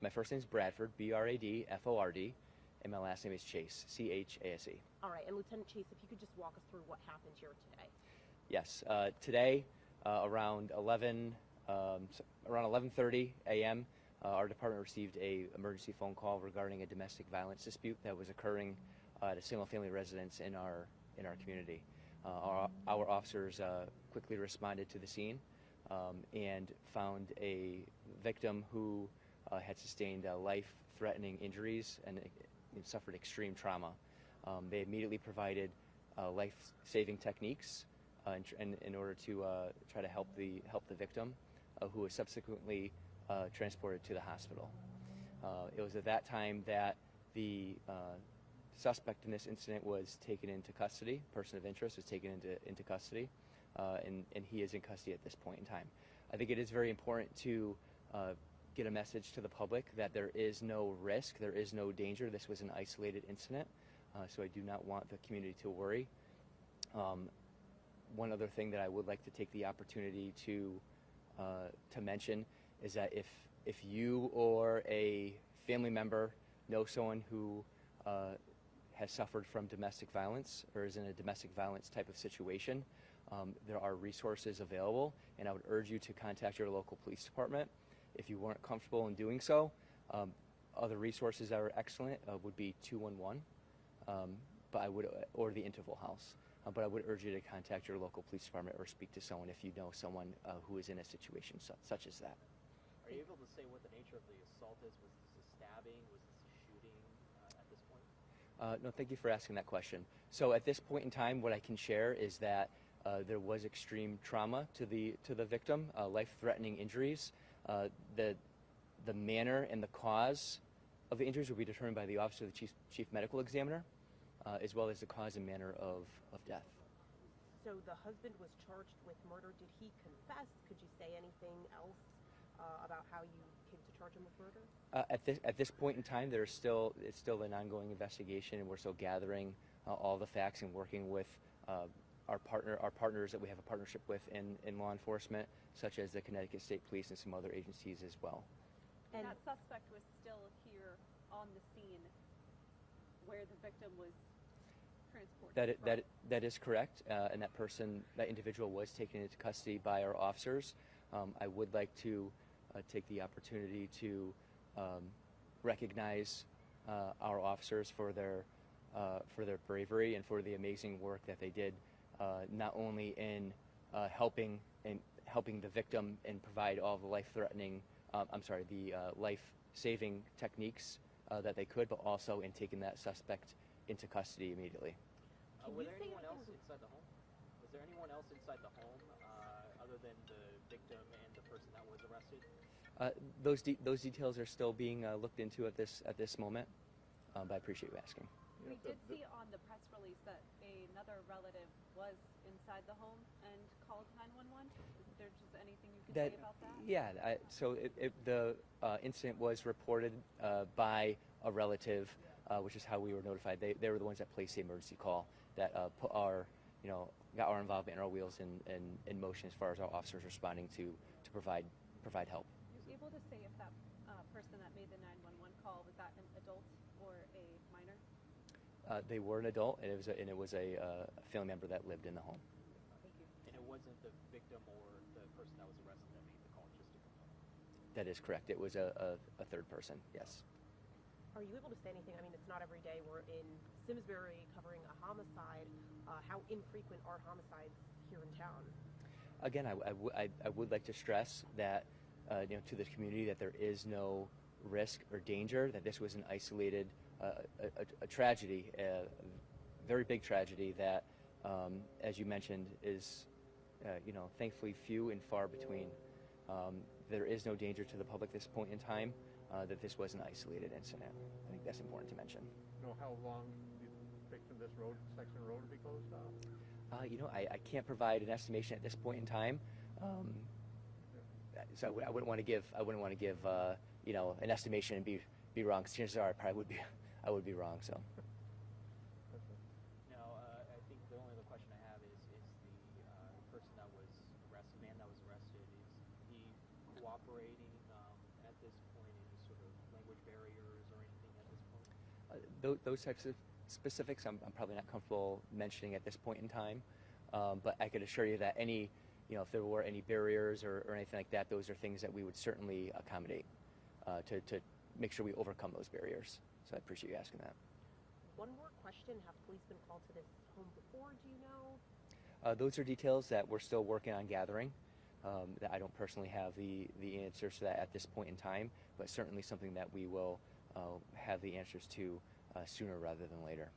My first name is Bradford, Bradford, and my last name is Chase, Chase. All right, and Lieutenant Chase, if you could just walk us through what happened here today. Yes, today around 11:30 a.m., our department received a emergency phone call regarding a domestic violence dispute that was occurring at a single-family residence in our community. Our officers quickly responded to the scene and found a victim who had sustained life-threatening injuries and suffered extreme trauma. They immediately provided life-saving techniques in order to try to help the victim, who was subsequently transported to the hospital. It was at that time that the suspect in this incident was taken into custody. Person of interest was taken into custody, and he is in custody at this point in time. I think it is very important to get a message to the public that there is no risk, there is no danger. This was an isolated incident, so I do not want the community to worry. One other thing that I would like to take the opportunity to mention is that if you or a family member know someone who has suffered from domestic violence or is in a domestic violence type of situation, there are resources available, and I would urge you to contact your local police department. If you weren't comfortable in doing so, other resources that are excellent would be 211, or the Interval House. But I would urge you to contact your local police department or speak to someone if you know someone who is in a situation such as that. Are you able to say what the nature of the assault is? Was this a stabbing? Was this a shooting at this point? No, thank you for asking that question. So at this point in time, what I can share is that there was extreme trauma to the victim, life-threatening injuries. The manner and the cause of the injuries will be determined by the Office of the Chief Medical Examiner, as well as the cause and manner of death. So the husband was charged with murder. Did he confess? Could you say anything else about how you came to charge him with murder? At this point in time, it's still an ongoing investigation, and we're still gathering all the facts and working with our partners that we have a partnership with in law enforcement, such as the Connecticut State Police and some other agencies as well. And that suspect was still here on the scene where the victim was transported. That is correct, and that individual was taken into custody by our officers. I would like to take the opportunity to recognize our officers for their bravery and for the amazing work that they did, not only in helping the victim and provide all the life-saving techniques that they could, but also in taking that suspect into custody immediately. Was there anyone else inside the home? Was there anyone else inside the home other than the victim and the person that was arrested? Those details are still being looked into at this moment, but I appreciate you asking. We did see on the press release that another relative was inside the home and called 911. Is there just anything you can say about that? Yeah, so the incident was reported by a relative, which is how we were notified. They were the ones that placed the emergency call that got our involvement and our wheels in motion as far as our officers responding to provide help. Are you able to say if that person that made the 911 call, was that an adult or a minor? They were an adult, and it was a family member that lived in the home. Thank you. And it wasn't the victim or the person that was arrested that made the call, just to confirm? That is correct. It was a third person, yes. Are you able to say anything? I mean, it's not every day we're in Simsbury covering a homicide. How infrequent are homicides here in town? Again, I would like to stress that to the community that there is no risk or danger, that this was an isolated a tragedy, a very big tragedy that, as you mentioned, is thankfully few and far between. There is no danger to the public at this point in time, that this was an isolated incident. I think that's important to mention. You know how long you think this section of road will be closed off? I can't provide an estimation at this point in time. So I wouldn't want to give an estimation and be wrong. 'Cause chances are I would be wrong. So. Now, I think the only other question I have is the person that was arrested, man that was arrested, is he cooperating at this point? Any sort of Those types of specifics, I'm probably not comfortable mentioning at this point in time. But I could assure you that if there were any barriers or anything like that, those are things that we would certainly accommodate to make sure we overcome those barriers. So I appreciate you asking that. One more question. Have police been called to this home before? Do you know? Those are details that we're still working on gathering. That I don't personally have the answers to that at this point in time, but certainly something that we will have the answers to sooner rather than later.